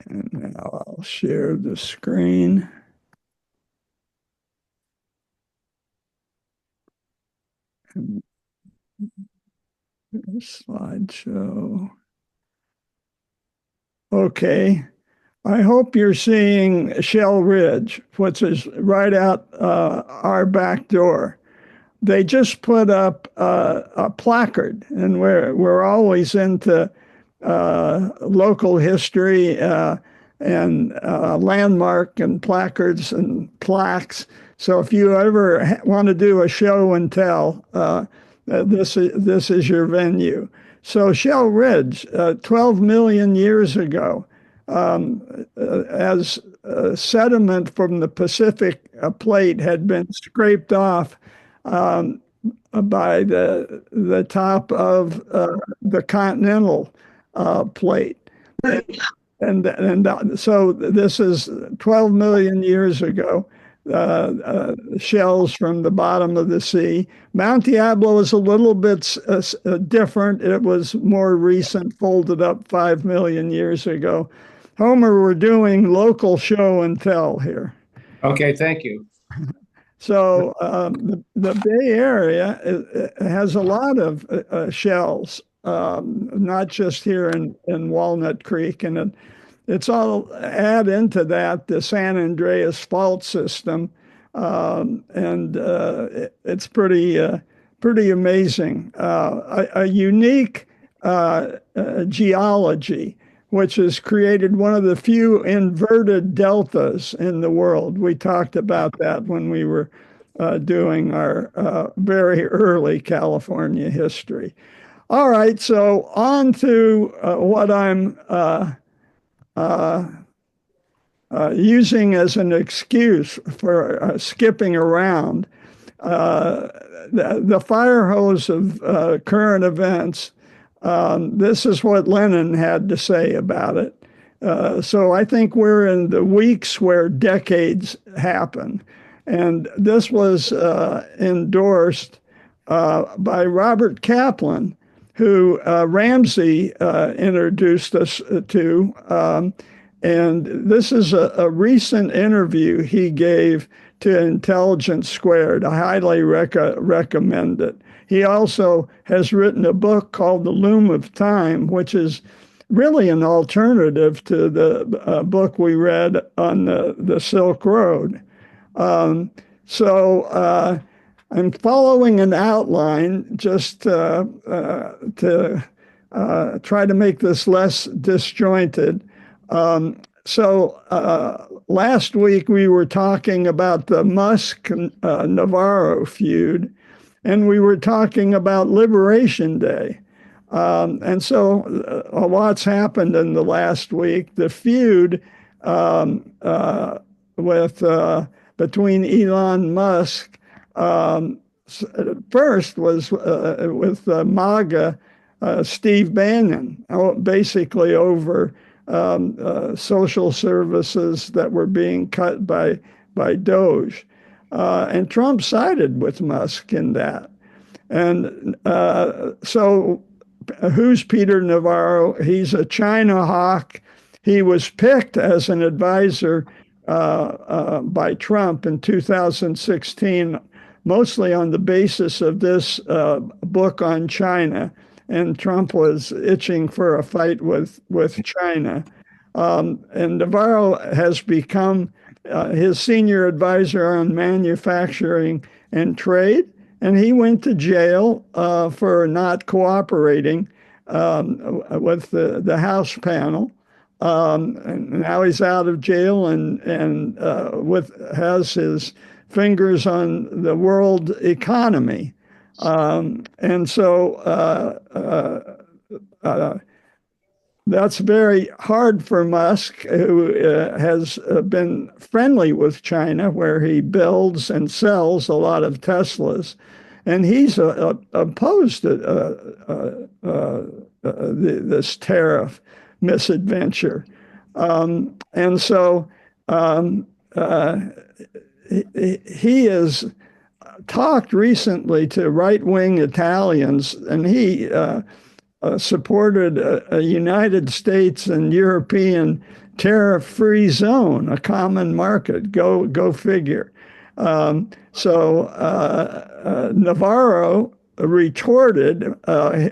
And now I'll share the screen. And slideshow. Okay. I hope you're seeing Shell Ridge, which is right out our back door. They just put up a placard, and we're always into local history and landmark and placards and plaques. So if you ever want to do a show and tell, this is your venue. So Shell Ridge, 12 million years ago, as sediment from the Pacific plate had been scraped off um, by the top of the continental plate. And so this is 12 million years ago. Shells from the bottom of the sea. Mount Diablo is a little bit different. It was more recent, folded up 5 million years ago. Homer, we're doing local show and tell here. Okay, thank you. So the Bay Area has a lot of shells, not just here in Walnut Creek, and it's all add into that the San Andreas fault system, and it's pretty amazing. A unique geology, which has created one of the few inverted deltas in the world. We talked about that when we were doing our very early California history. All right, so on to what I'm using as an excuse for skipping around. The fire hose of current events. This is what Lenin had to say about it. So I think we're in the weeks where decades happen. And this was endorsed by Robert Kaplan, who Ramsey introduced us to. And this is a recent interview he gave to Intelligence Squared. I highly recommend it. He also has written a book called The Loom of Time, which is really an alternative to the book we read on the Silk Road. So I'm following an outline just to try to make this less disjointed. Last week we were talking about the Musk Navarro feud, and we were talking about Liberation Day. And so a lot's happened in the last week. The feud with between Elon Musk first was with MAGA Steve Bannon, basically over social services that were being cut by Doge. And Trump sided with Musk in that. And so who's Peter Navarro? He's a China hawk. He was picked as an advisor by Trump in 2016, mostly on the basis of this book on China. And Trump was itching for a fight with China. And Navarro has become his senior advisor on manufacturing and trade. And he went to jail for not cooperating with the House panel. And now he's out of jail and has his fingers on the world economy. And so that's very hard for Musk, who has been friendly with China, where he builds and sells a lot of Teslas. And he's opposed to this tariff misadventure. And so he has talked recently to right-wing Italians, and he supported a United States and European tariff-free zone, a common market. Go figure. Navarro retorted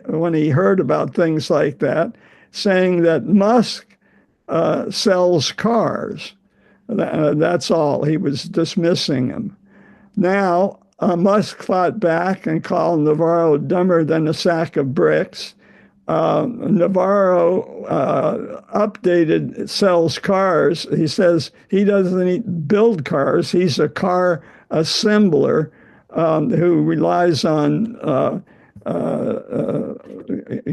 when he heard about things like that, saying that Musk sells cars. That's all. He was dismissing him. Now, Musk fought back and called Navarro dumber than a sack of bricks. Navarro updated, sells cars. He says he doesn't build cars. He's a car assembler who relies on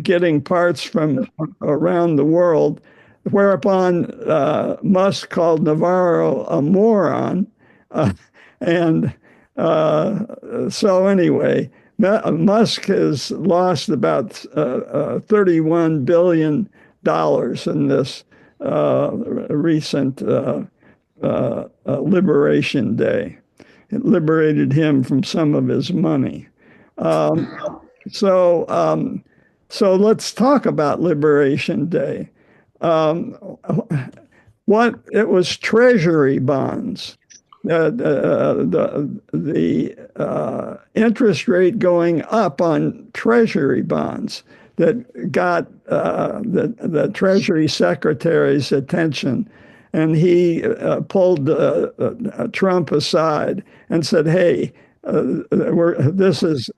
getting parts from around the world, whereupon Musk called Navarro a moron. And so anyway, Musk has lost about $31 billion in this recent Liberation Day. It liberated him from some of his money. So let's talk about Liberation Day. What it was treasury bonds. The interest rate going up on treasury bonds that got the Treasury Secretary's attention. And he pulled Trump aside and said, hey, this is,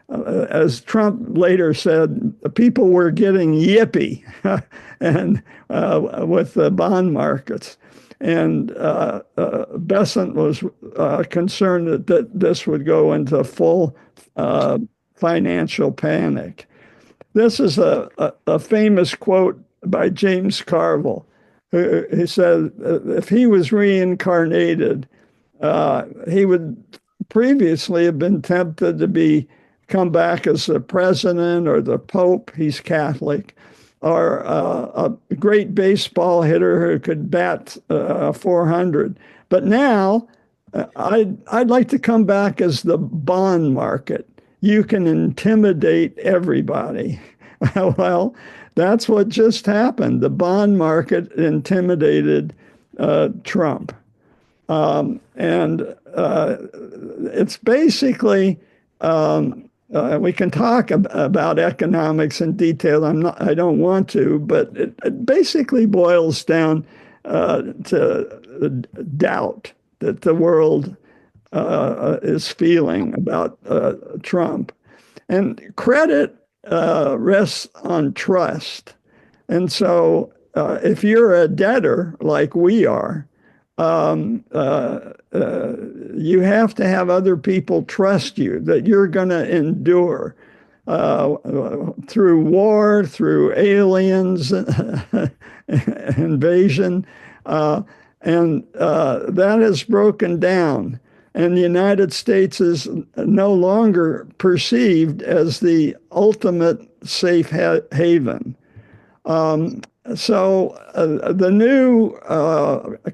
as Trump later said, people were getting yippy and with the bond markets. And Besant was concerned that this would go into full financial panic. This is a famous quote by James Carville. He said if he was reincarnated, he would previously have been tempted to come back as the president or the Pope. He's Catholic. Or a great baseball hitter who could bat 400. But now I'd like to come back as the bond market. You can intimidate everybody. Well, that's what just happened. The bond market intimidated Trump. And it's basically we can talk about economics in detail. I don't want to, but it basically boils down to doubt that the world is feeling about Trump. And credit rests on trust. And so if you're a debtor like we are, you have to have other people trust you, that you're going to endure through war, through aliens, invasion. And that has broken down. And the United States is no longer perceived as the ultimate safe haven. So the new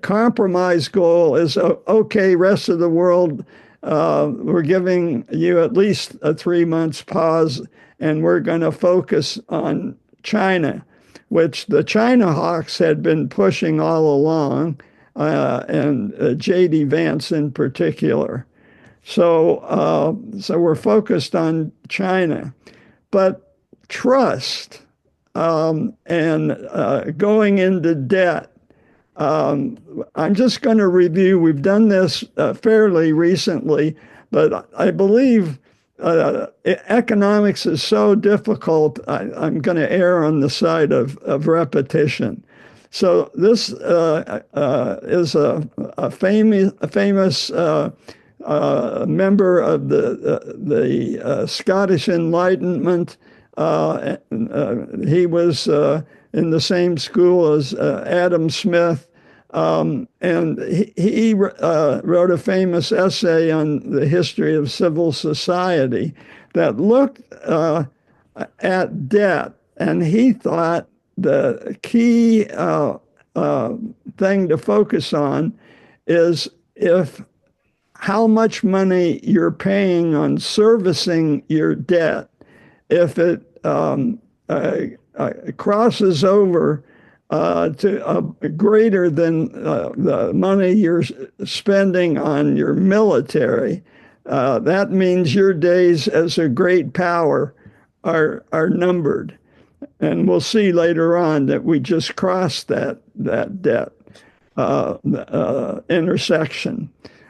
compromise goal is, okay, rest of the world, we're giving you at least a 3 months pause, and we're going to focus on China, which the China hawks had been pushing all along, and J.D. Vance in particular. So we're focused on China. But trust and going into debt. I'm just going to review. We've done this fairly recently, but I believe economics is so difficult, I'm going to err on the side of repetition. So this is a famous member of the Scottish Enlightenment. He was in the same school as Adam Smith, and he wrote a famous essay on the history of civil society that looked at debt, and he thought the key thing to focus on is how much money you're paying on servicing your debt. If it crosses over to greater than the money you're spending on your military, that means your days as a great power are numbered. And we'll see later on that we just crossed that debt intersection.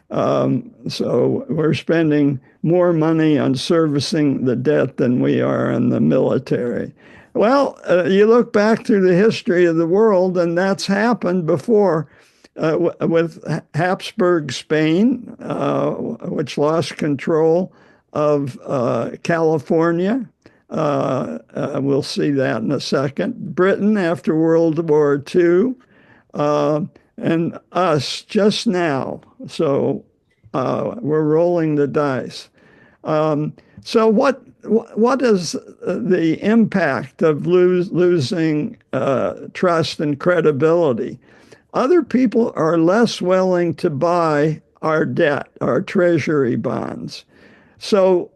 So we're spending more money on servicing the debt than we are on the military. Well, you look back through the history of the world, and that's happened before with Habsburg Spain, which lost control of California. We'll see that in a second. Britain after World War II, and us just now. So we're rolling the dice. So what is the impact of losing trust and credibility? Other people are less willing to buy our debt, our treasury bonds. So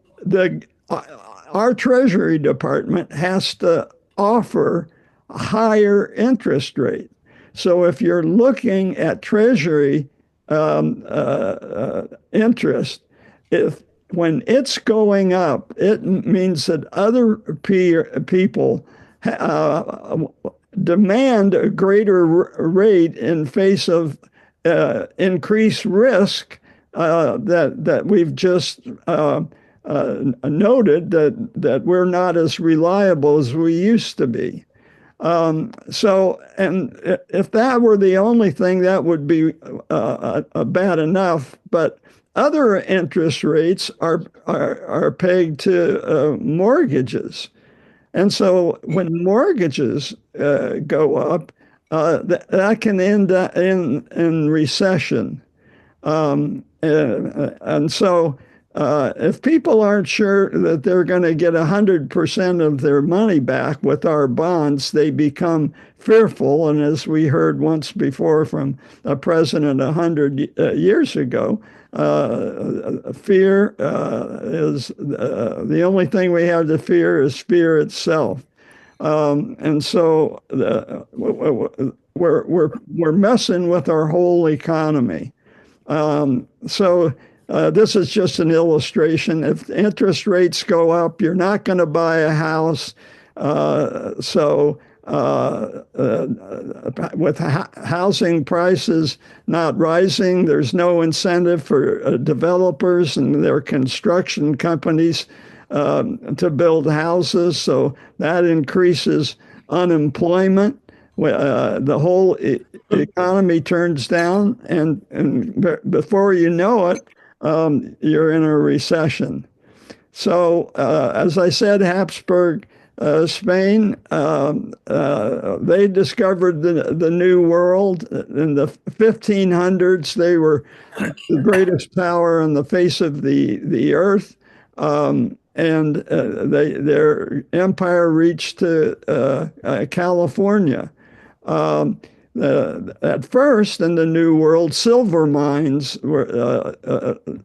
our Treasury Department has to offer a higher interest rate. So if you're looking at Treasury interest, when it's going up, it means that other people demand a greater rate in face of increased risk that we've just noted that we're not as reliable as we used to be. So, and if that were the only thing, that would be bad enough. But other interest rates are pegged to mortgages, and so when mortgages go up, that can end in recession. And so if people aren't sure that they're going to get 100% of their money back with our bonds, they become fearful. And as we heard once before from a president 100 years ago, fear is the only thing we have to fear is fear itself. And so we're messing with our whole economy. This is just an illustration. If interest rates go up, you're not going to buy a house. With housing prices not rising, there's no incentive for developers and their construction companies to build houses. So that increases unemployment. The whole economy turns down, and before you know it, you're in a recession. So, as I said, Habsburg, Spain, they discovered the New World in the 1500s. They were the greatest power on the face of the earth, and their empire reached to California. At first, in the New World, silver mines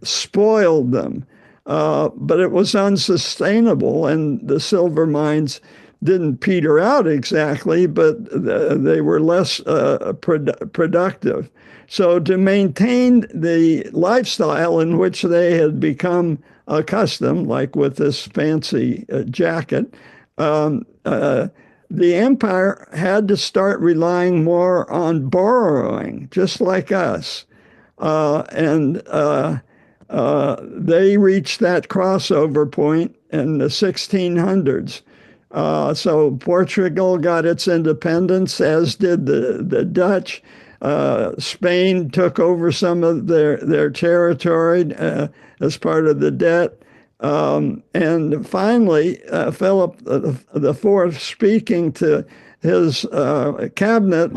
spoiled them, but it was unsustainable, and the silver mines didn't peter out exactly, but they were less productive. So to maintain the lifestyle in which they had become accustomed, like with this fancy jacket, the empire had to start relying more on borrowing, just like us. They reached that crossover point in the 1600s. So Portugal got its independence, as did the Dutch. Spain took over some of their territory as part of the debt. And finally, Philip IV, speaking to his cabinet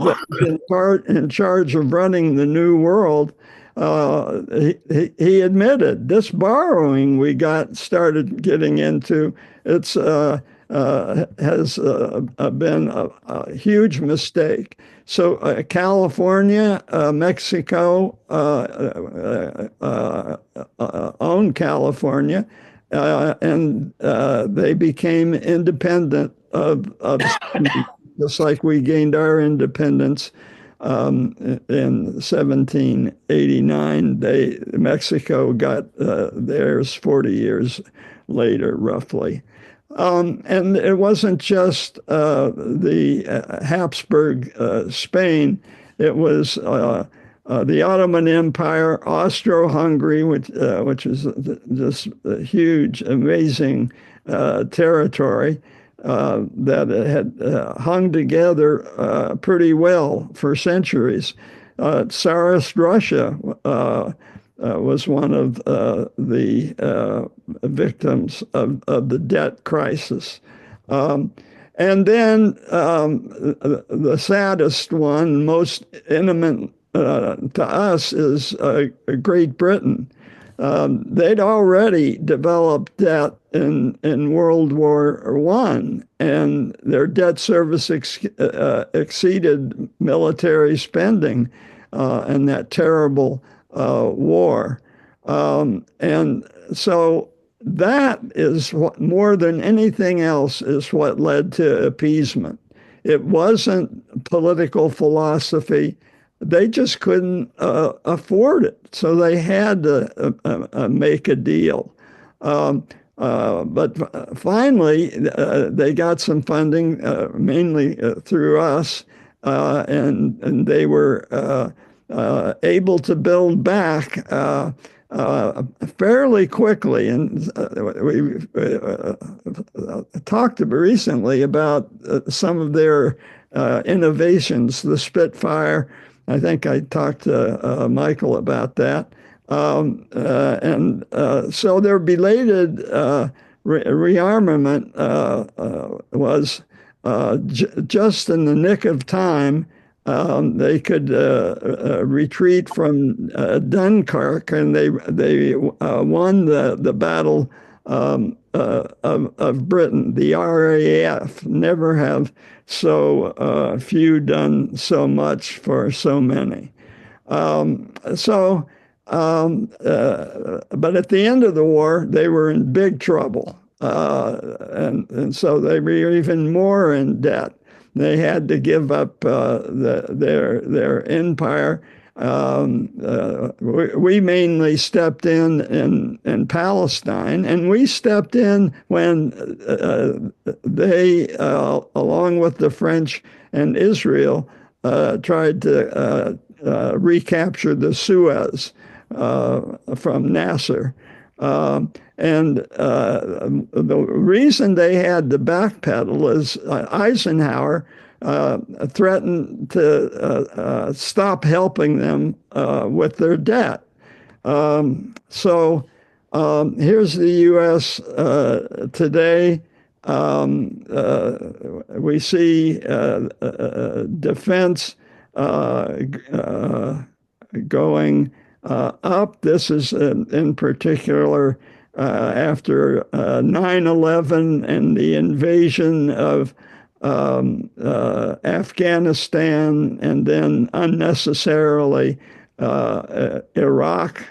in charge of running the New World, he admitted this borrowing we started getting into, has been a huge mistake. So California, Mexico owned California, and they became independent of just like we gained our independence in 1789. Mexico got theirs 40 years later, roughly. And it wasn't just the Habsburg Spain. It was the Ottoman Empire, Austro-Hungary, which is just a huge, amazing territory that had hung together pretty well for centuries. Tsarist Russia was one of the victims of the debt crisis. And then the saddest one, most intimate to us, is Great Britain. They'd already developed debt in World War I, and their debt service exceeded military spending in that terrible war. And so that is what, more than anything else, is what led to appeasement. It wasn't political philosophy. They just couldn't afford it. So they had to make a deal. But finally, they got some funding, mainly through us, and they were able to build back fairly quickly. And we talked recently about some of their innovations, the Spitfire. I think I talked to Michael about that. And so their belated rearmament was just in the nick of time. They could retreat from Dunkirk, and they won the Battle of Britain. The RAF never have few done so much for so many. But at the end of the war, they were in big trouble, and so they were even more in debt. They had to give up their empire. We mainly stepped in Palestine, and we stepped in when they, along with the French and Israel, tried to recapture the Suez from Nasser. And the reason they had to backpedal is Eisenhower threatened to stop helping them with their debt. So here's the U.S. Today. We see defense going up. This is in particular after 9/11 and the invasion of Afghanistan, and then unnecessarily Iraq.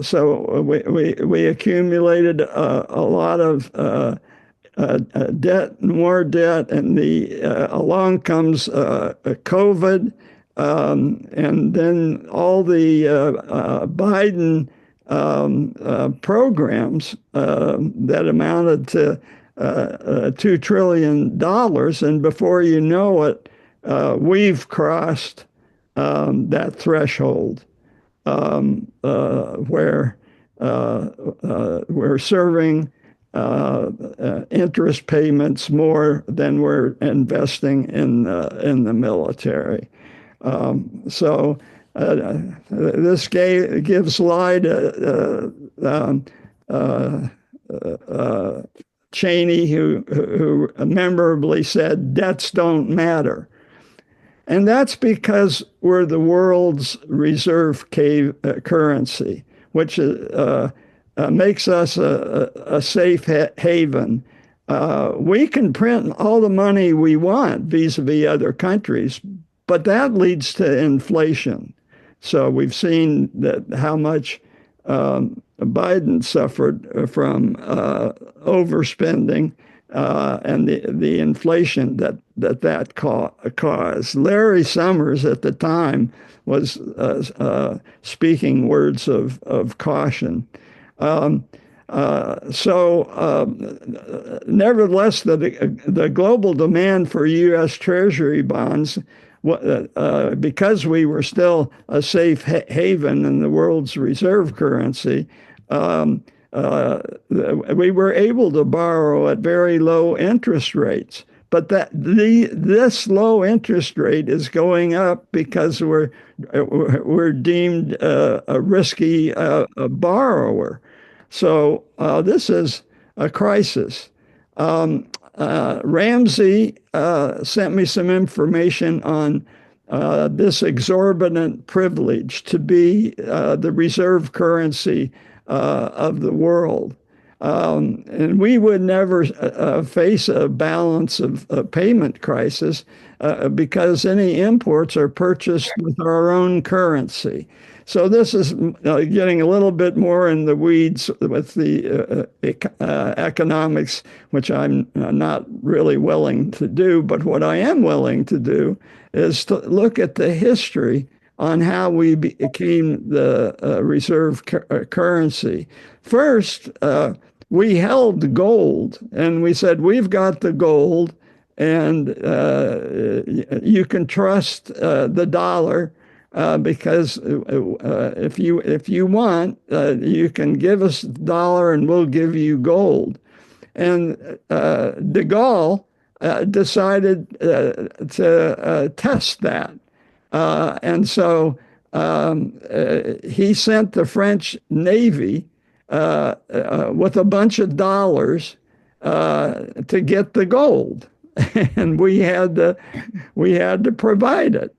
So we accumulated a lot of debt, more debt, and along comes COVID. And then all the Biden programs that amounted to $2 trillion. And before you know it, we've crossed that threshold where we're serving interest payments more than we're investing in the military. So this gives lie to Cheney, who memorably said, "Debts don't matter." And that's because we're the world's reserve currency, which makes us a safe haven. We can print all the money we want vis-a-vis other countries, but that leads to inflation. So we've seen how much Biden suffered from overspending and the inflation that caused. Larry Summers at the time was speaking words of caution. Um, Nevertheless, the global demand for U.S. Treasury bonds, because we were still a safe haven in the world's reserve currency, um, we were able to borrow at very low interest rates. But this low interest rate is going up because we're deemed a risky borrower. So this is a crisis. Ramsey sent me some information on this exorbitant privilege to be the reserve currency of the world. And we would never face a balance of payment crisis because any imports are purchased with our own currency. So this is getting a little bit more in the weeds with the economics, which I'm not really willing to do. But what I am willing to do is to look at the history on how we became the reserve currency. First, we held gold, and we said, we've got the gold, and you can trust the dollar. Because if you want, you can give us the dollar and we'll give you gold. And de Gaulle decided to test that. And so he sent the French Navy with a bunch of dollars to get the gold. And we had to provide it.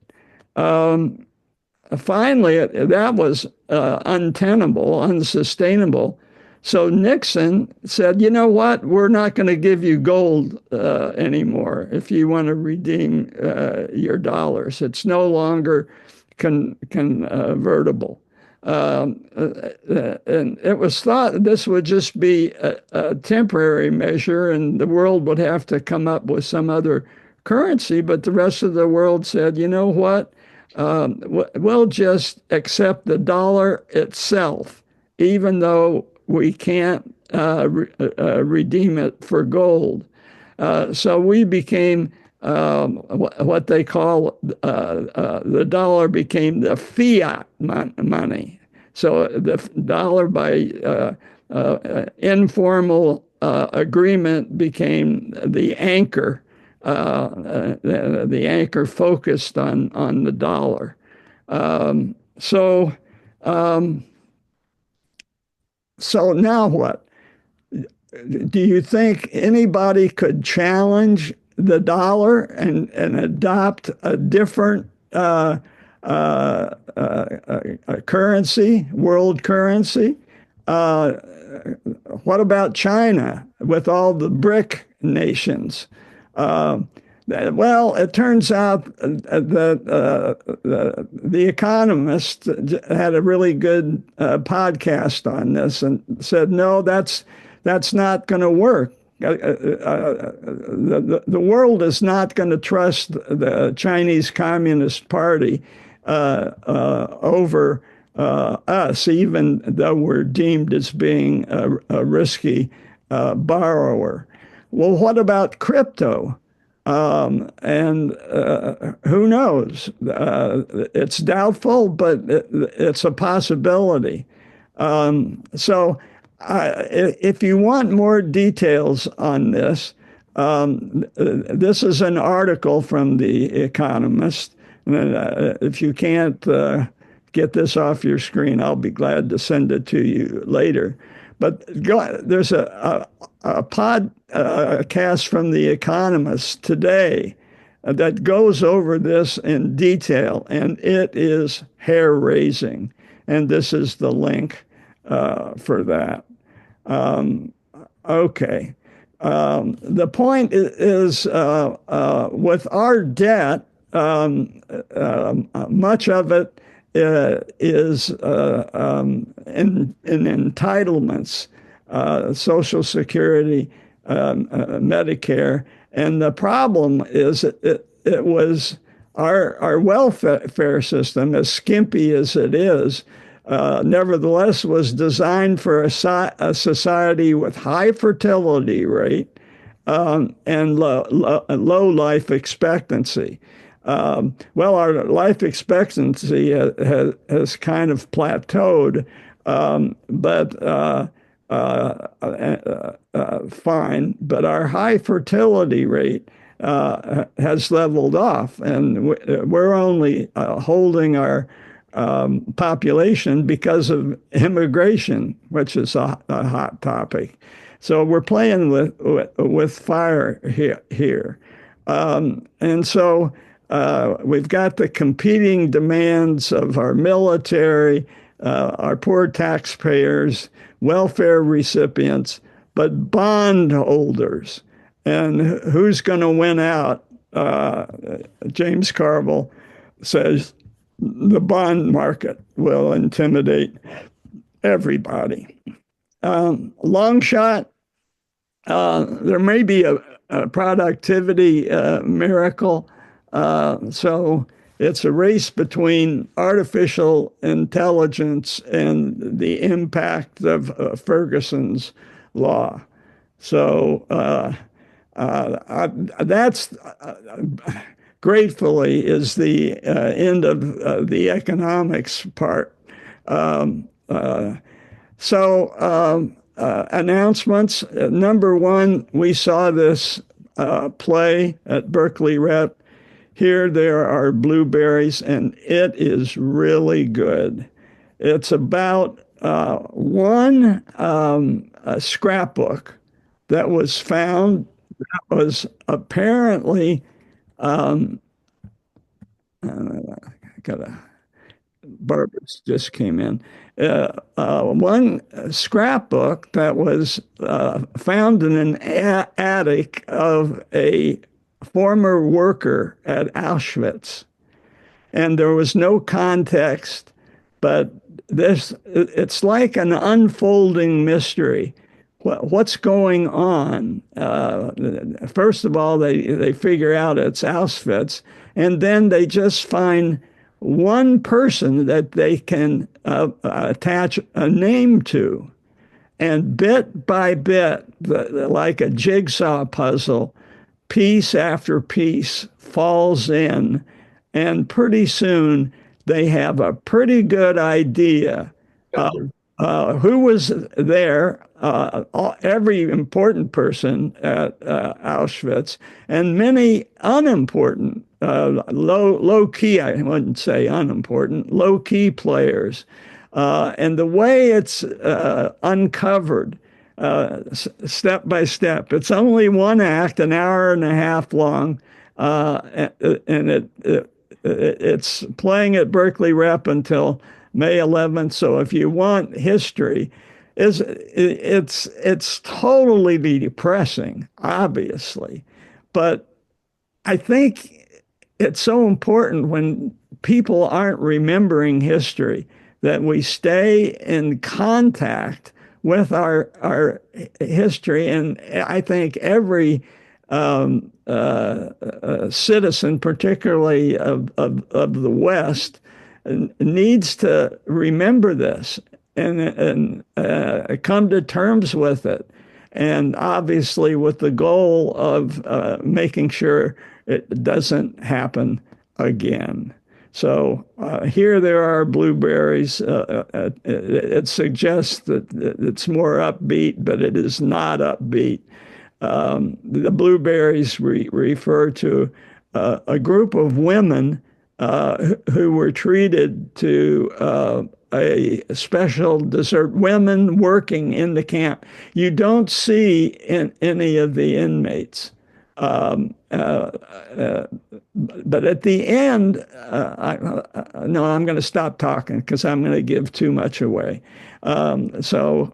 Finally, that was untenable, unsustainable. So Nixon said, you know what? We're not going to give you gold anymore if you want to redeem your dollars. It's no longer convertible. And it was thought this would just be a temporary measure and the world would have to come up with some other currency. But the rest of the world said, you know what? We'll just accept the dollar itself, even though we can't redeem it for gold. So we became what they call the dollar became the fiat money. So the dollar by informal agreement became the anchor. The anchor focused on the dollar. So now what? Do you think anybody could challenge the dollar and adopt a different currency, world currency? What about China with all the BRIC nations? Well, it turns out that the Economist had a really good podcast on this and said, no, that's not going to work. The world is not going to trust the Chinese Communist Party over us, even though we're deemed as being a risky borrower. Well, what about crypto? And who knows? It's doubtful, but it's a possibility. So if you want more details on this, this is an article from The Economist. If you can't get this off your screen, I'll be glad to send it to you later. But there's a podcast from The Economist today that goes over this in detail, and it is hair-raising. And this is the link for that. Okay. The point is with our debt, much of it is in entitlements, Social Security, Medicare. And the problem is it was our welfare system, as skimpy as it is, nevertheless was designed for a society with high fertility rate and low life expectancy. Well, our life expectancy has kind of plateaued, but fine. But our high fertility rate has leveled off, and we're only holding our population because of immigration, which is a hot topic. So we're playing with fire here. And so we've got the competing demands of our military, our poor taxpayers, welfare recipients, but bondholders. And who's going to win out? James Carville says the bond market will intimidate everybody. Long shot, there may be a productivity miracle. So it's a race between artificial intelligence and the impact of Ferguson's law. So that's gratefully is the end of the economics part. Announcements. Number one, we saw this play at Berkeley Rep. Here there are blueberries, and it is really good. It's about one scrapbook that was found that was apparently Barbara's just came in. One scrapbook that was found in an attic of a former worker at Auschwitz. And there was no context, but it's like an unfolding mystery. What's going on? First of all, they figure out it's Auschwitz, and then they just find one person that they can attach a name to. And bit by bit, like a jigsaw puzzle, piece after piece falls in. And pretty soon they have a pretty good idea who was there, every important person at Auschwitz, and many unimportant, low key, I wouldn't say unimportant, low key players. And the way it's uncovered step by step, it's only one act, an hour and a half long, and it's playing at Berkeley Rep until May 11th. So if you want history, it's totally depressing, obviously, but I think it's so important when people aren't remembering history that we stay in contact with our history. And I think every citizen, particularly of the West, needs to remember this and come to terms with it. And obviously with the goal of making sure it doesn't happen again. So here there are blueberries. It suggests that it's more upbeat, but it is not upbeat. The blueberries refer to a group of women who were treated to a special dessert, women working in the camp. You don't see in any of the inmates. But at the end, no, I'm going to stop talking because I'm going to give too much away. But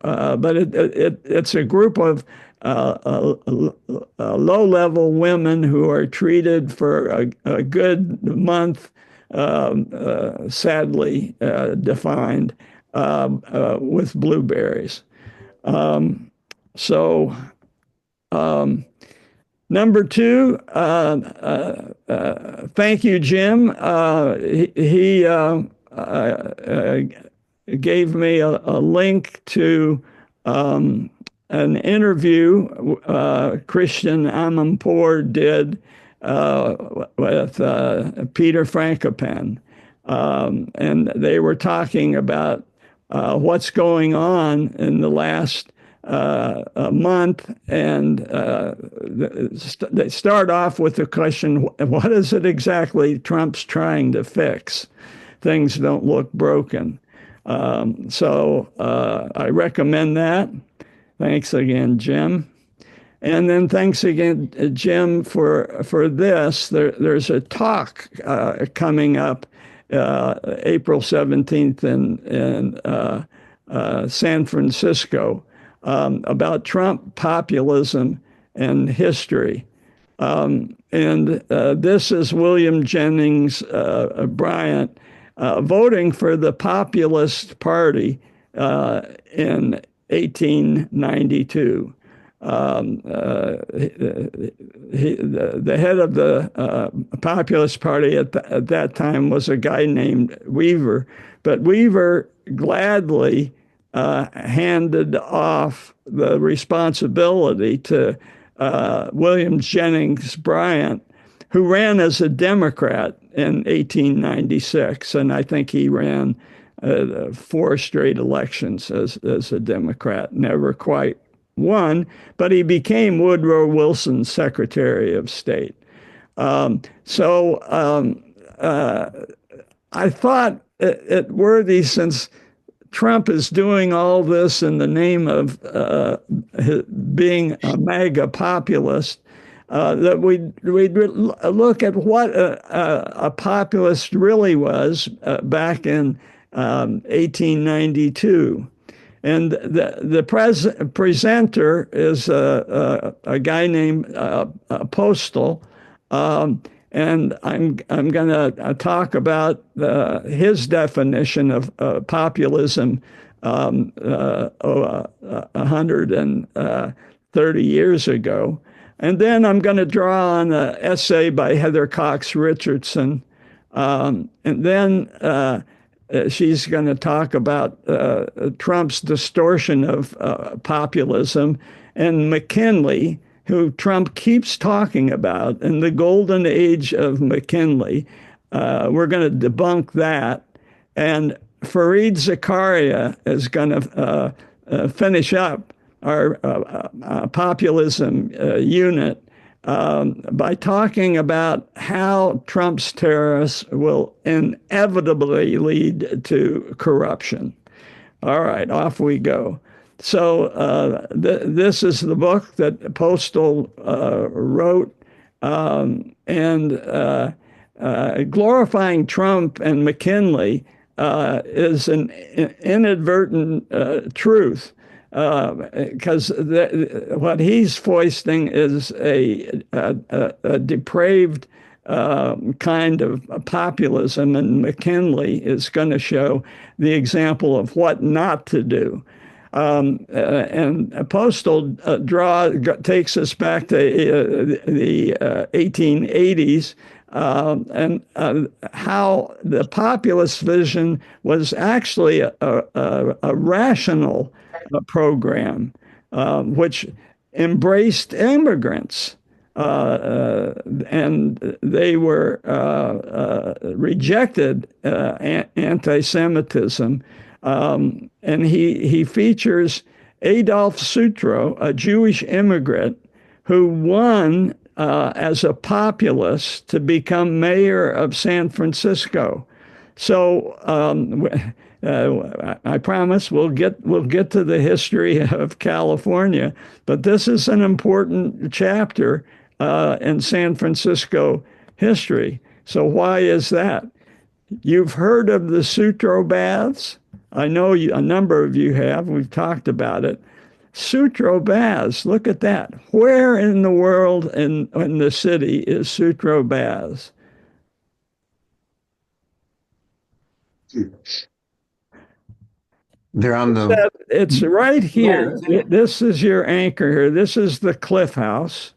it's a group of low-level women who are treated for a good month, sadly defined, with blueberries. So Number two, thank you, Jim. He gave me a link to an interview Christian Amanpour did with Peter Frankopan. And they were talking about what's going on in the last month, and they start off with the question, what is it exactly Trump's trying to fix? Things don't look broken. So I recommend that. Thanks again, Jim. And then thanks again, Jim, for this. There's a talk coming up April 17th in San Francisco about Trump populism and history. And this is William Jennings Bryant voting for the Populist Party in 1892. The head of the Populist Party at that time was a guy named Weaver, but Weaver gladly handed off the responsibility to William Jennings Bryant, who ran as a Democrat in 1896, and I think he ran 4 straight elections as a Democrat, never quite won, but he became Woodrow Wilson's Secretary of State. I thought it worthy, since Trump is doing all this in the name of being a MAGA populist, that we'd look at what a populist really was back in 1892. And the presenter is a guy named Postal, and I'm going to talk about his definition of populism 130 years ago. And then I'm going to draw on an essay by Heather Cox Richardson. And then she's going to talk about Trump's distortion of populism, and McKinley, who Trump keeps talking about, and the golden age of McKinley. We're going to debunk that. And Fareed Zakaria is going to finish up our populism unit by talking about how Trump's tariffs will inevitably lead to corruption. All right, off we go. So this is the book that Postal wrote, and glorifying Trump and McKinley is an inadvertent truth. Because what he's foisting is a depraved kind of populism, and McKinley is going to show the example of what not to do. And Postal takes us back to the 1880s, and how the populist vision was actually a rational program, which embraced immigrants, and they were rejected anti-Semitism. And he features Adolf Sutro, a Jewish immigrant who won as a populist to become mayor of San Francisco. So I promise we'll get to the history of California, but this is an important chapter in San Francisco history. So why is that? You've heard of the Sutro baths? I know a number of you have. We've talked about it. Sutro baths, look at that. Where in the world in the city is Sutro baths? They're on the. It's right Yeah, here. This is your anchor here. This is the Cliff House.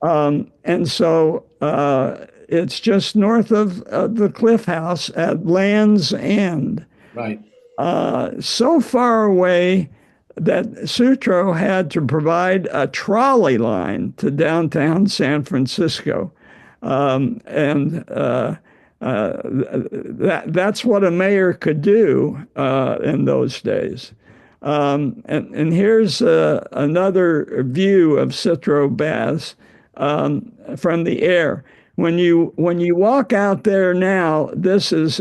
And so it's just north of the Cliff House at Land's End. right. So far away that Sutro had to provide a trolley line to downtown San Francisco. That's what a mayor could do in those days. And here's another view of Citro Baths from the air. When you walk out there now, this is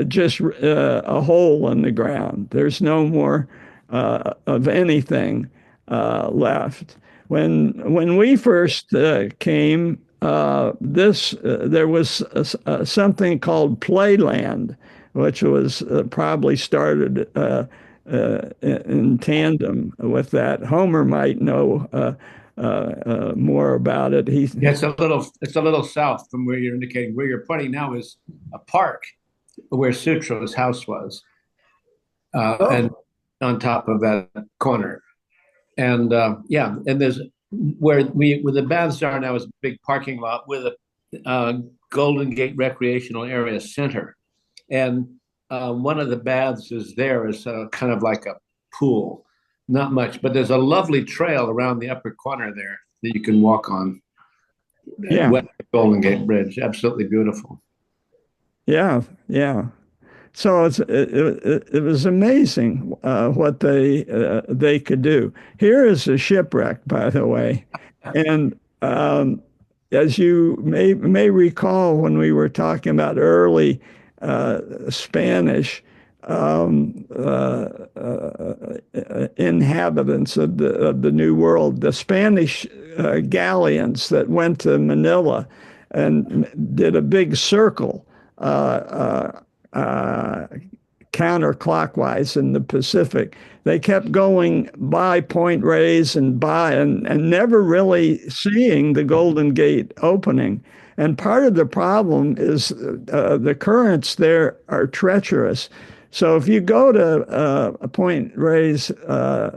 just a hole in the ground. There's no more of anything left. When we first came, there was something called Playland, which was probably started in tandem with that. Homer might know more about it. Yeah, it's a little south from where you're indicating. Where you're pointing now is a park where Sutro's house was, and on top of that corner. And yeah, and there's where the baths are now is a big parking lot with a Golden Gate Recreational Area Center, and one of the baths is there is kind of like a pool, not much, but there's a lovely trail around the upper corner there that you can walk on. Yeah, west of Golden Gate Bridge, absolutely beautiful. yeah, yeah. So it was amazing what they could do. Here is a shipwreck, by the way, and as you may recall, when we were talking about early Spanish inhabitants of the New World, the Spanish galleons that went to Manila and did a big circle counterclockwise in the Pacific. They kept going by Point Reyes and never really seeing the Golden Gate opening. And part of the problem is the currents there are treacherous. So if you go to Point Reyes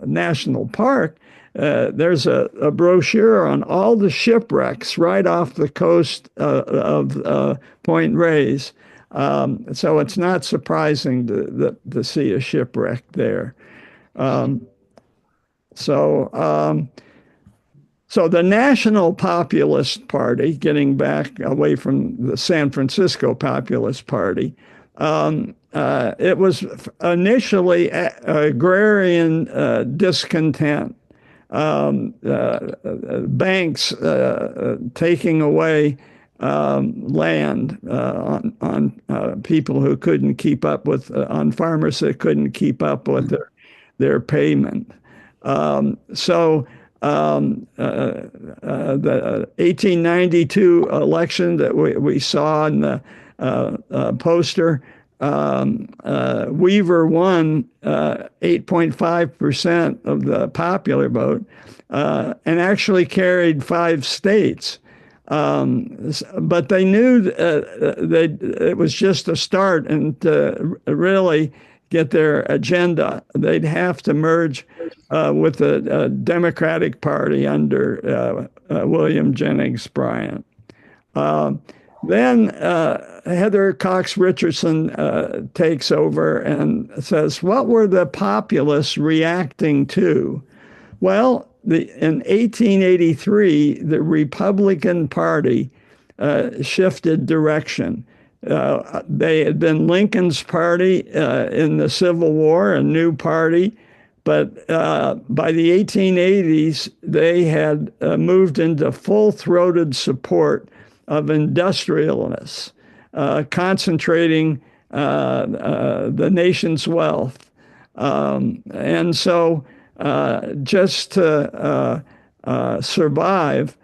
National Park, there's a brochure on all the shipwrecks right off the coast of Point Reyes. So it's not surprising to see a shipwreck there. So the National Populist Party, getting back away from the San Francisco Populist Party, it was initially agrarian discontent, banks taking away land on people who couldn't keep up with, on farmers that couldn't keep up with their payment. The 1892 election that we saw in the poster, Weaver won 8.5% of the popular vote and actually carried 5 states. But they knew it was just a start, and to really get their agenda, they'd have to merge with the Democratic Party under William Jennings Bryan. Then Heather Cox Richardson takes over and says, what were the populists reacting to? Well, in 1883, the Republican Party shifted direction. They had been Lincoln's party in the Civil War, a new party, but by the 1880s, they had moved into full-throated support of industrialists, concentrating the nation's wealth. And so just to survive,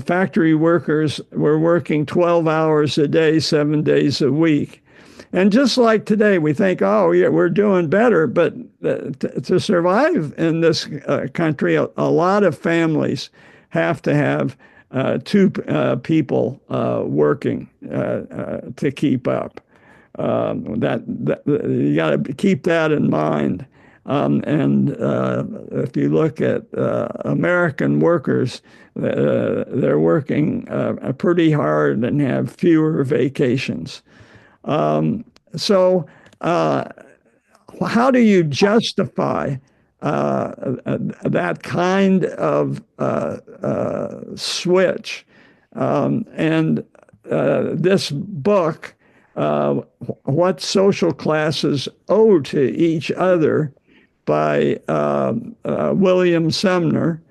factory workers were working 12 hours a day, 7 days a week. And just like today, we think, oh, yeah, we're doing better. But to survive in this country, a lot of families have to have 2 people working to keep up. That you got to keep that in mind. And if you look at American workers, they're working pretty hard and have fewer vacations. So, how do you justify that kind of switch? And this book, What Social Classes Owe to Each Other, by William Sumner,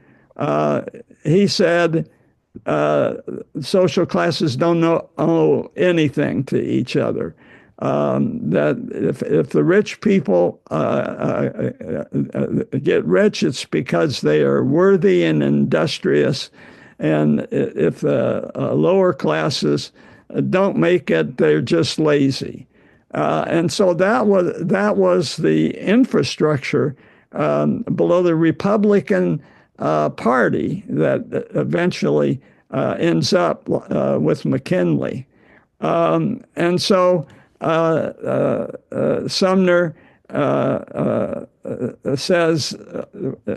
he said social classes don't owe anything to each other. That if the rich people get rich, it's because they are worthy and industrious. And if the lower classes don't make it, they're just lazy. And so that was the infrastructure below the Republican Party that eventually ends up with McKinley. And so Sumner says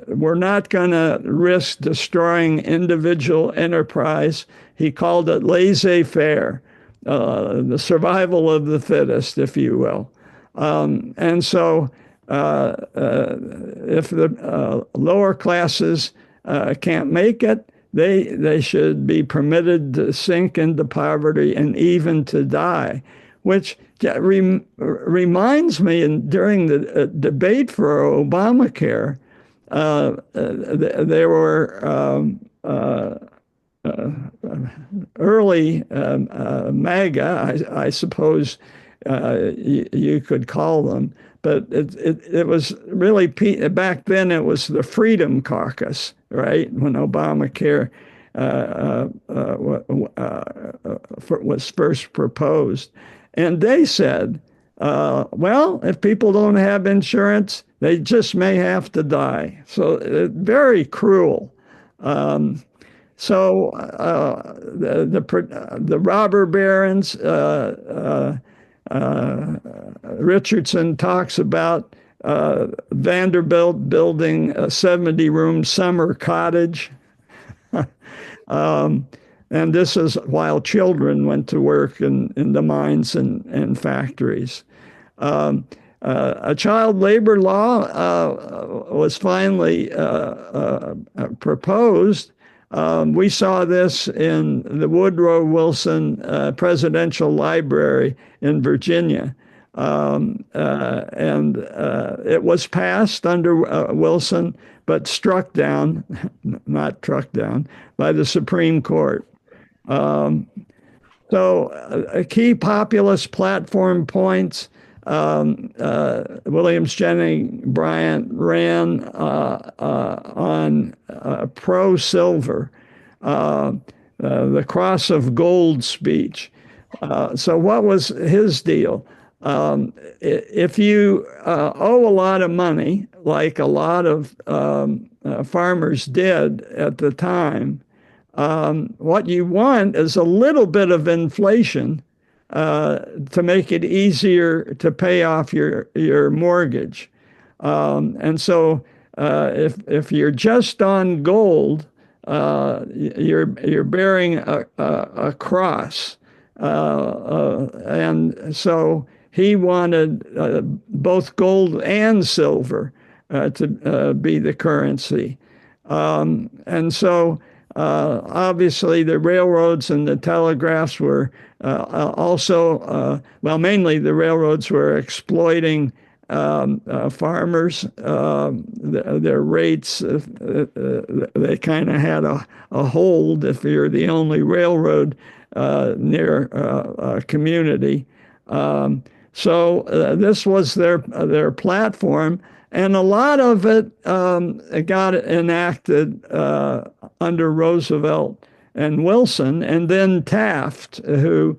we're not going to risk destroying individual enterprise. He called it laissez-faire, the survival of the fittest, if you will. And so if the lower classes can't make it, they should be permitted to sink into poverty and even to die, which reminds me, during the debate for Obamacare, there were early MAGA, I suppose you could call them, but it was really, back then it was the Freedom Caucus, right, when Obamacare was first proposed. And they said, well, if people don't have insurance, they just may have to die. So very cruel. So the robber barons, Richardson talks about Vanderbilt building a 70-room summer cottage. And this is while children went to work in the mines and factories. A child labor law was finally proposed. We saw this in the Woodrow Wilson Presidential Library in Virginia. And it was passed under Wilson, but struck down, not struck down, by the Supreme Court. So key populist platform points. Williams Jennings Bryan ran on pro-silver, the cross of gold speech. So what was his deal? If you owe a lot of money, like a lot of farmers did at the time, what you want is a little bit of inflation to make it easier to pay off your mortgage. And so if you're just on gold, you're bearing a cross. And so he wanted both gold and silver to be the currency. And so obviously the railroads and the telegraphs were also, well, mainly the railroads were exploiting farmers. Their rates, they kind of had a hold if you're the only railroad near a community. So this was their platform, and a lot of it got enacted under Roosevelt and Wilson, and then Taft, who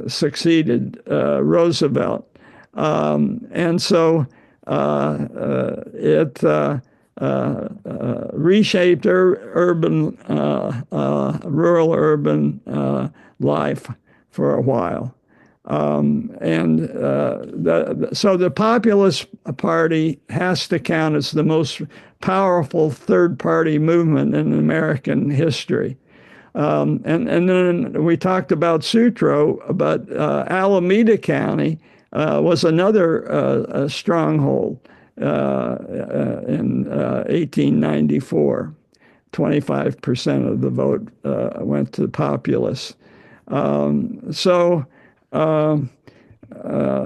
succeeded Roosevelt. And so it reshaped rural urban life for a while. So the Populist Party has to count as the most powerful third-party movement in American history. And then we talked about Sutro, but Alameda County was another stronghold in 1894. 25% of the vote went to the populists. So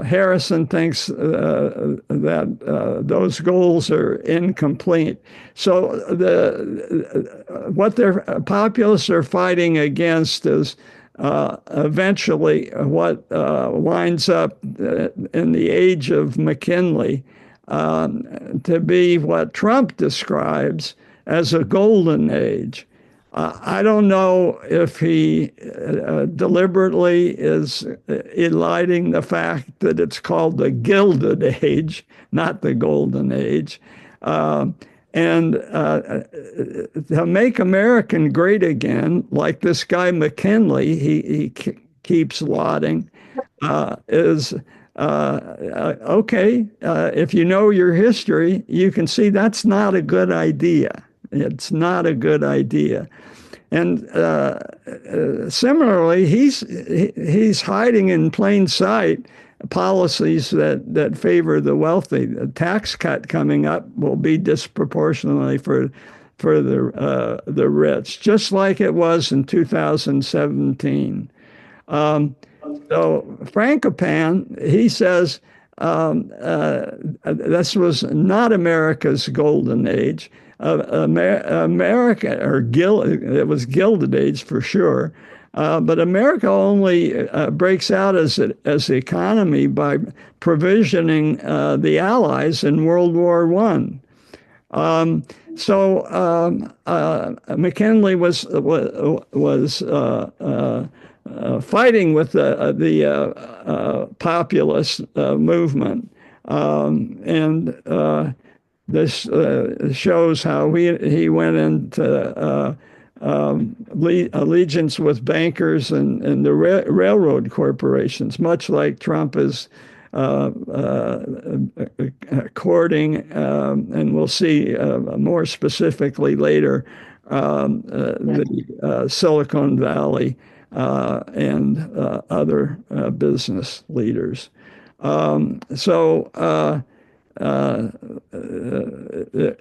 Harrison thinks that those goals are incomplete. So what their populists are fighting against is eventually what winds up in the age of McKinley to be what Trump describes as a golden age. I don't know if he deliberately is eliding the fact that it's called the Gilded Age, not the Golden Age. And to make America great again, like this guy McKinley, he keeps lauding, is okay. If you know your history, you can see that's not a good idea. It's not a good idea. And similarly, he's hiding in plain sight policies that favor the wealthy. The tax cut coming up will be disproportionately for the rich, just like it was in 2017. So Frankopan, he says this was not America's golden age. America, it was Gilded Age for sure, but America only breaks out as the economy by provisioning the Allies in World War I. McKinley was fighting with the populist movement, and this shows how he went into allegiance with bankers and the railroad corporations, much like Trump is courting, and we'll see more specifically later, the Silicon Valley and other business leaders.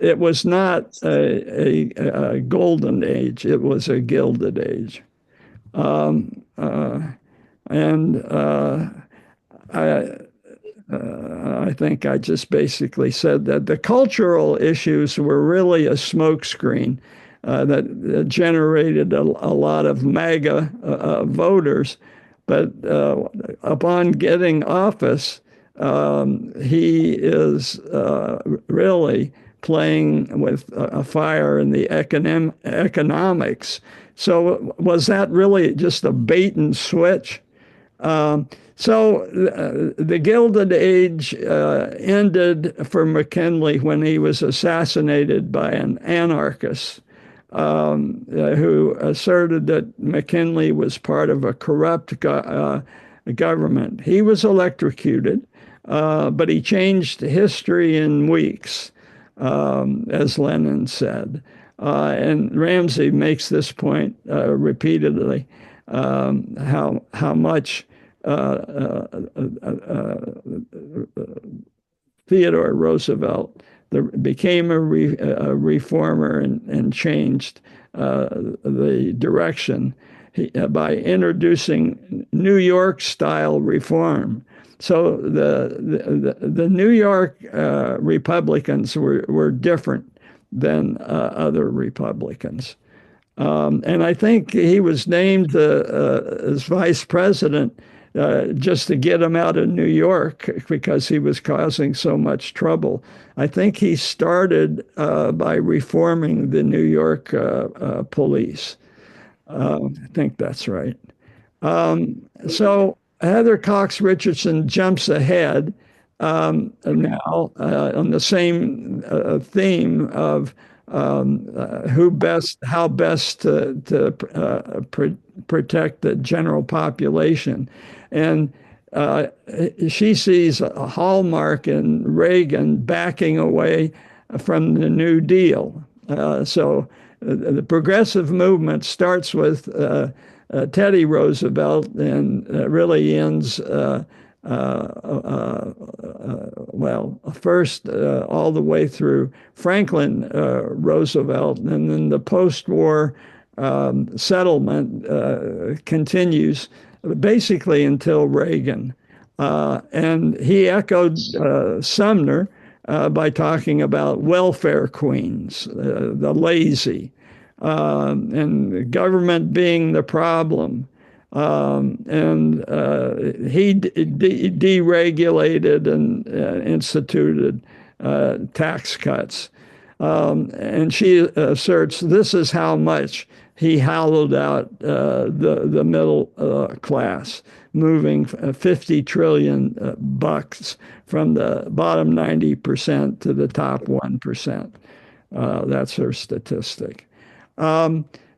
It was not a golden age, it was a gilded age. I think I just basically said that the cultural issues were really a smokescreen that generated a lot of MAGA voters. But upon getting office, he is really playing with a fire in the economics. So was that really just a bait and switch? The Gilded Age ended for McKinley when he was assassinated by an anarchist who asserted that McKinley was part of a corrupt government. He was electrocuted, but he changed history in weeks, as Lenin said. And Ramsey makes this point repeatedly, how much Theodore Roosevelt became a reformer and changed the direction by introducing New York-style reform. So the New York Republicans were different than other Republicans. And I think he was named as vice president just to get him out of New York because he was causing so much trouble. I think he started by reforming the New York police. I think that's right. So Heather Cox Richardson jumps ahead now on the same theme of how best to protect the general population. And she sees a hallmark in Reagan backing away from the New Deal. So the progressive movement starts with Teddy Roosevelt and really ends, well, first all the way through Franklin Roosevelt, and then the post-war settlement continues basically until Reagan. And he echoed Sumner by talking about welfare queens, the lazy, and government being the problem. And he deregulated and instituted tax cuts. And she asserts this is how much he hollowed out the middle class, moving 50 trillion bucks from the bottom 90% to the top 1%. That's her statistic.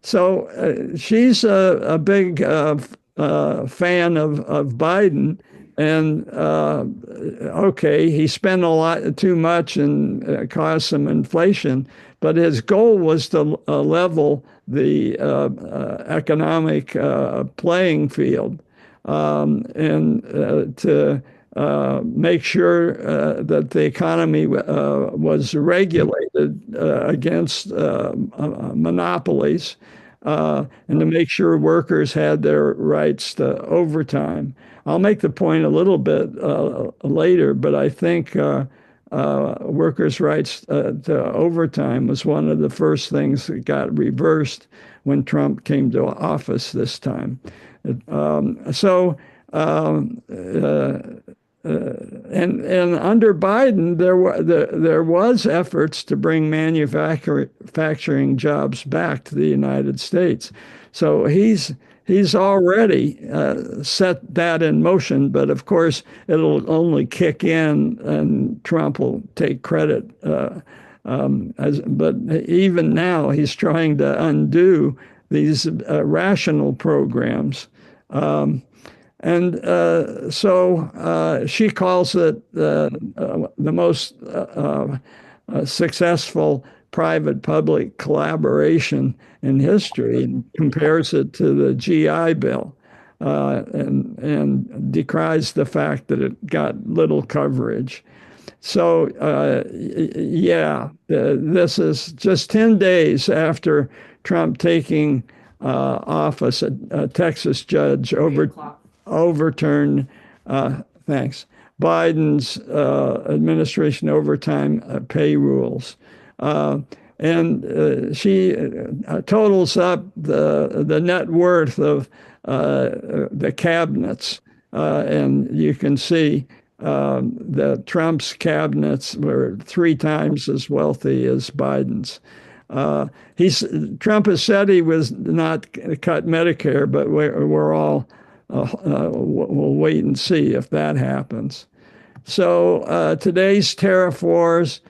So she's a big fan of Biden. And okay, he spent a lot too much and caused some inflation, but his goal was to level the economic playing field, and to make sure that the economy was regulated against monopolies, and to make sure workers had their rights to overtime. I'll make the point a little bit later, but I think workers' rights to overtime was one of the first things that got reversed when Trump came to office this time. So and under Biden, there was efforts to bring manufacturing jobs back to the United States. So he's already set that in motion, but of course it'll only kick in, and Trump will take credit. But even now, he's trying to undo these rational programs. So she calls it the most successful private-public collaboration in history, and compares it to the GI Bill, and decries the fact that it got little coverage. So, this is just 10 days after Trump taking office. A Texas judge overturned, thanks, Biden's administration overtime pay rules. And she totals up the net worth of the cabinets, and you can see that Trump's cabinets were 3 times as wealthy as Biden's. Trump has said he was not cut Medicare, but we're all we'll wait and see if that happens. So today's tariff wars.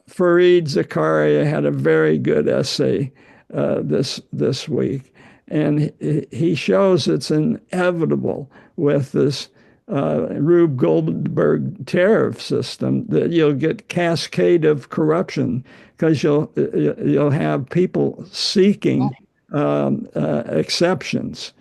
Fareed Zakaria had a very good essay this week, and he shows it's inevitable with this Rube Goldberg tariff system that you'll get cascade of corruption, because you'll have people seeking exceptions,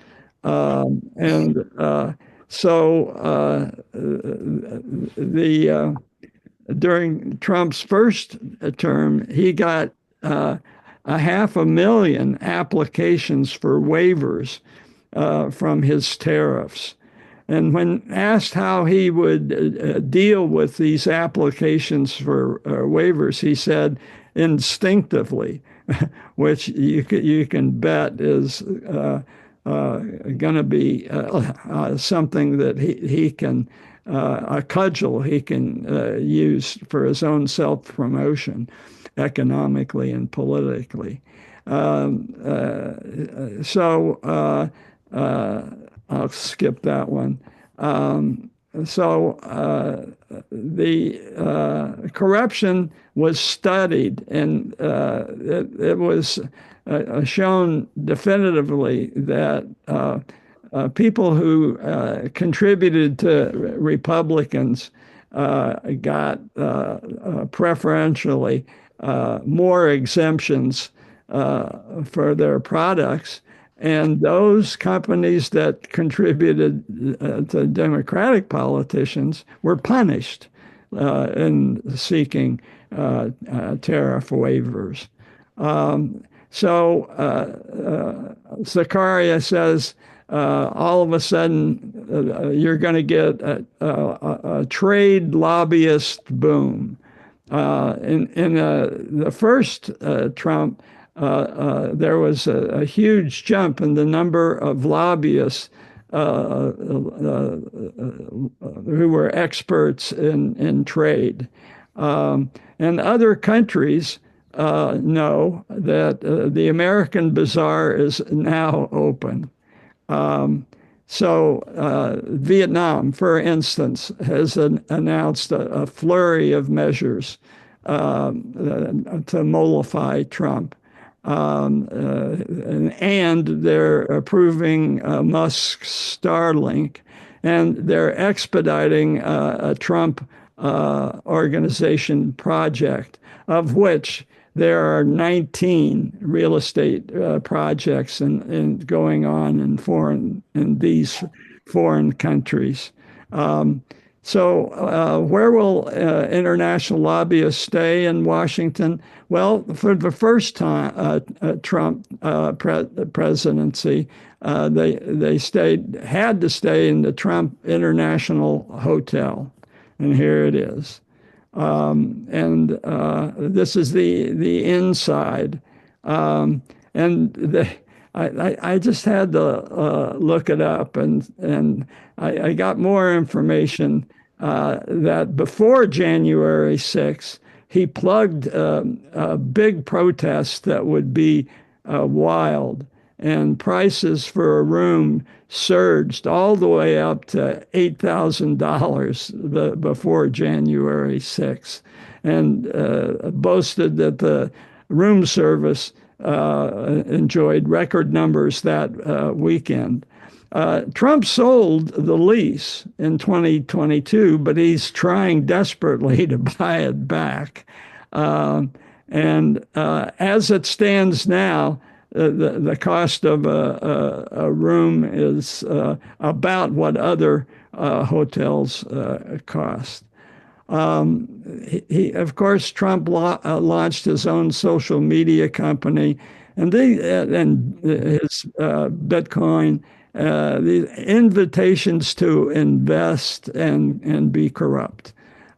during Trump's first term, he got 500,000 applications for waivers from his tariffs. And when asked how he would deal with these applications for waivers, he said instinctively, which you can bet is going to be something that he can, a cudgel he can use for his own self-promotion economically and politically. I'll skip that one. The corruption was studied, and it was shown definitively that people who contributed to Republicans got preferentially more exemptions for their products. And those companies that contributed to Democratic politicians were punished in seeking tariff waivers. So Zakaria says all of a sudden you're going to get a trade lobbyist boom. In the first Trump, there was a huge jump in the number of lobbyists who were experts in trade. And other countries know that the American bazaar is now open. So Vietnam, for instance, has announced a flurry of measures to mollify Trump. And they're approving Musk's Starlink, and they're expediting a Trump organization project, of which there are 19 real estate projects going on in these foreign countries. So where will international lobbyists stay in Washington? Well, for the first time, Trump presidency, they had to stay in the Trump International Hotel, and here it is. And this is the inside. I just had to look it up, and I got more information that before January 6th, he plugged a big protest that would be wild, and prices for a room surged all the way up to $8,000 before January 6th, and boasted that the room service enjoyed record numbers that weekend. Trump sold the lease in 2022, but he's trying desperately to buy it back. And as it stands now, the cost of a room is about what other hotels cost. Of course, Trump launched his own social media company, and his Bitcoin, the invitations to invest and be corrupt.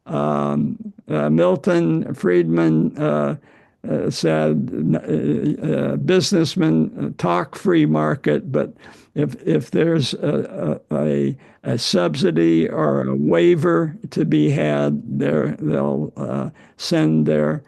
Milton Friedman said, businessmen talk free market, but if there's a subsidy or a waiver to be had, they'll send their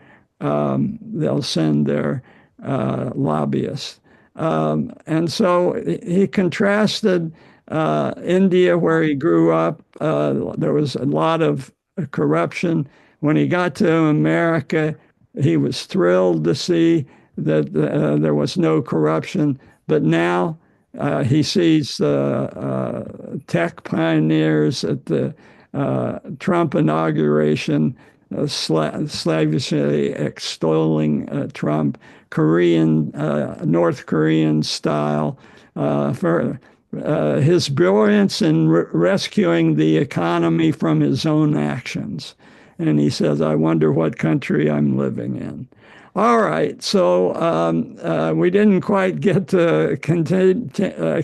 lobbyists. And so he contrasted India, where he grew up. There was a lot of corruption. When he got to America, he was thrilled to see that there was no corruption. But now he sees tech pioneers at the Trump inauguration slavishly extolling Trump, North Korean style, for his brilliance in rescuing the economy from his own actions. And he says, I wonder what country I'm living in. All right, so we didn't quite get to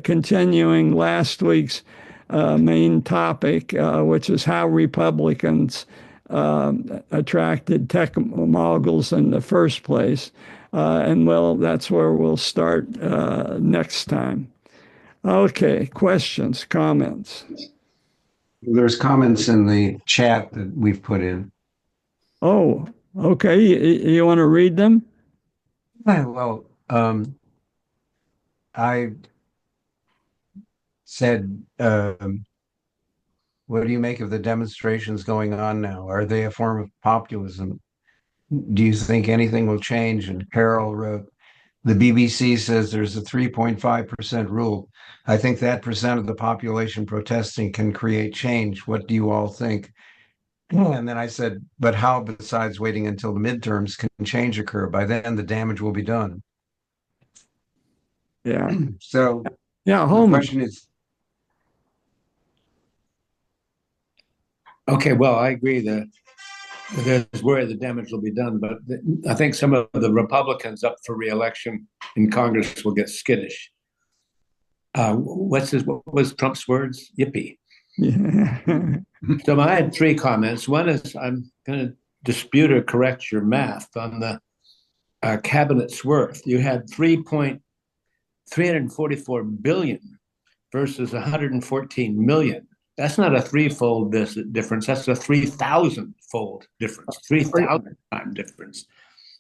continuing last week's main topic, which is how Republicans attracted tech moguls in the first place. And well, that's where we'll start next time. Okay, questions, comments? There's comments in the chat that we've put in. Oh, okay. You want to read them? Well, I said, what do you make of the demonstrations going on now? Are they a form of populism? Do you think anything will change? And Carol wrote, the BBC says there's a 3.5% rule. I think that percent of the population protesting can create change. What do you all think? And then I said, but how, besides waiting until the midterms, can change occur? By then, the damage will be done. Yeah. So Yeah, the Holman. question is, Okay, well, I agree that there's where the damage will be done, but I think some of the Republicans up for re-election in Congress will get skittish. What was Trump's words? Yippee. Yeah. So I had three comments. One is I'm going to dispute or correct your math on the cabinet's worth. You had 344 billion versus 114 million. That's not a threefold difference. That's a 3,000-fold difference, 3,000 time difference.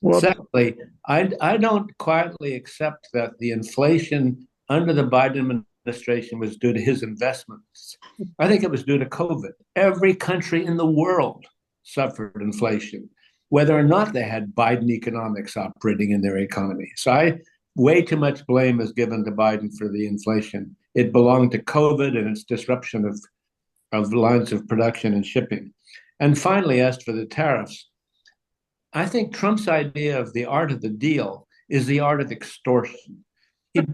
Well, Secondly, I don't quietly accept that the inflation under the Biden administration was due to his investments. I think it was due to COVID. Every country in the world suffered inflation, whether or not they had Biden economics operating in their economy. So way too much blame is given to Biden for the inflation. It belonged to COVID and its disruption of lines of production and shipping. And finally, as for the tariffs, I think Trump's idea of the art of the deal is the art of extortion.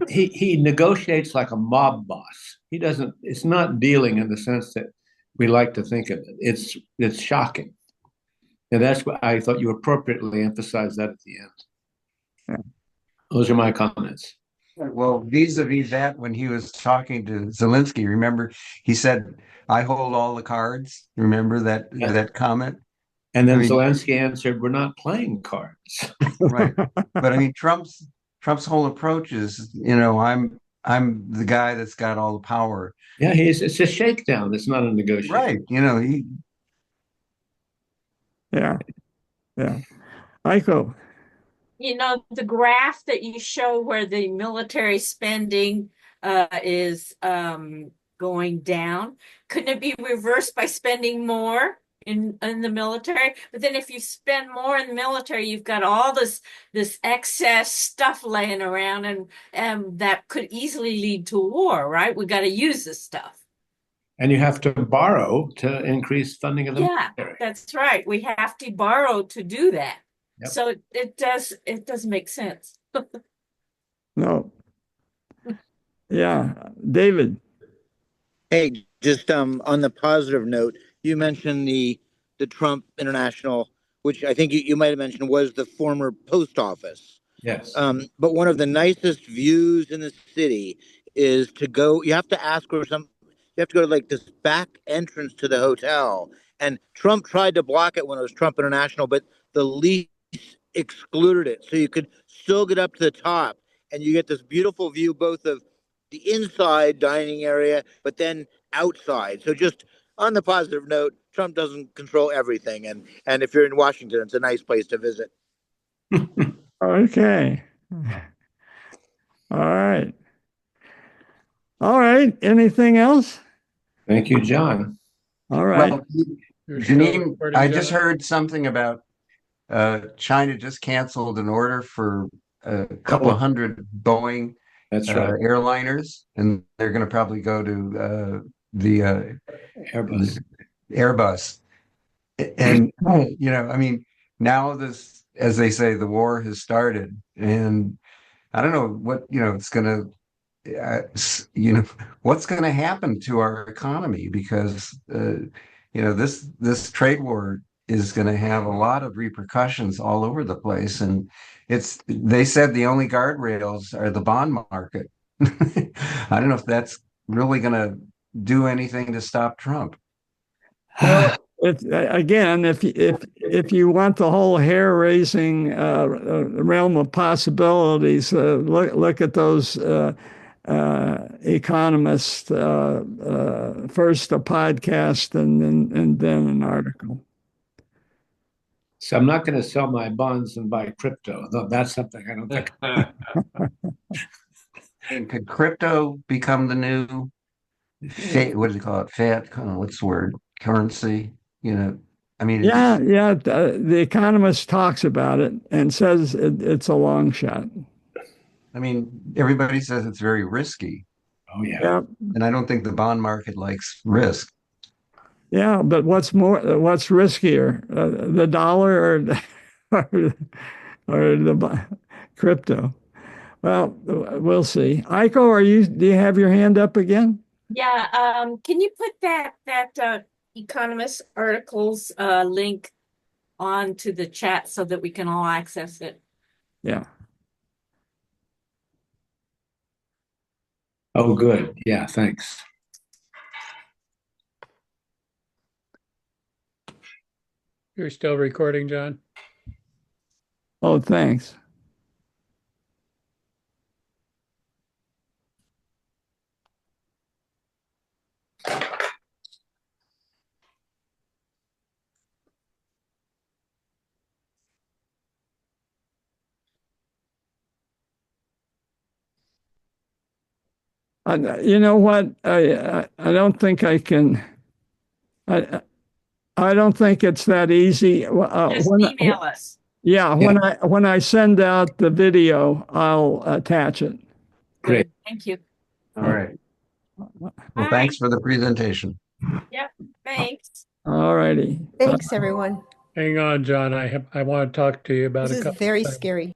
He negotiates like a mob boss. He doesn't. It's not dealing in the sense that we like to think of it. It's shocking, and that's what I thought you appropriately emphasized that at the end. Yeah. Those are my comments. well, vis-a-vis that, when he was talking to Zelensky, remember, he said, I hold all the cards. Remember that comment? And then Zelensky answered, "We're not playing cards." Right. But I mean, Trump's whole approach is, I'm the guy that's got all the power. Yeah, it's a shakedown. It's not a negotiation. Right. Yeah. Michael. The graph that you show where the military spending is going down, couldn't it be reversed by spending more in the military? But then if you spend more in the military, you've got all this excess stuff laying around, and that could easily lead to war, right? We got to use this stuff. And you have to borrow to increase funding of the military. Yeah, that's right. We have to borrow to do that. Yep. So it does make sense. No. Yeah. David. Hey, just on the positive note, you mentioned the Trump International, which I think you might have mentioned was the former post office. Yes. But one of the nicest views in the city is to go. You have to ask for some. You have to go to like this back entrance to the hotel, and Trump tried to block it when it was Trump International, but the lease excluded it, so you could still get up to the top, and you get this beautiful view both of the inside dining area, but then outside. So just on the positive note, Trump doesn't control everything, and if you're in Washington, it's a nice place to visit. Okay. All right. Anything else? Thank you, John. All right. Well, Janine, I just heard something about China just canceled an order for a couple of hundred Boeing That's right. airliners, and they're going to probably go to the Airbus. And I mean, now this, as they say, the war has started, and I don't know what it's going to. What's going to happen to our economy, because this trade war is going to have a lot of repercussions all over the place, and they said the only guardrails are the bond market. I don't know if that's really going to do anything to stop Trump. Well, again, if you want the whole hair-raising realm of possibilities, look at those economists. First a podcast, and then an article. So I'm not going to sell my bonds and buy crypto. That's something I don't think. And could crypto become the new, what do you call it? Fiat? What's the word? Currency? I mean. Yeah. The Economist talks about it and says it's a long shot. I mean, everybody says it's very risky, Oh yeah. Yeah, and I don't think the bond market likes risk. yeah, but what's riskier, the dollar or, or the crypto? Well, we'll see. Aiko, do you have your hand up again? Yeah, can you put that Economist articles link onto the chat so that we can all access it? Yeah. Oh, good. Yeah, thanks. You're still recording, John? Oh, thanks. You know what? I don't think I can. I I don't think it's that easy. Just email us. Yeah, when I send out the video, I'll attach it. Great. Good. Thank you. All right. Well, All thanks right. for the presentation. Yep. Thanks. All righty. Thanks, everyone. Hang on, John. I want to talk to you about This a is couple very things. scary.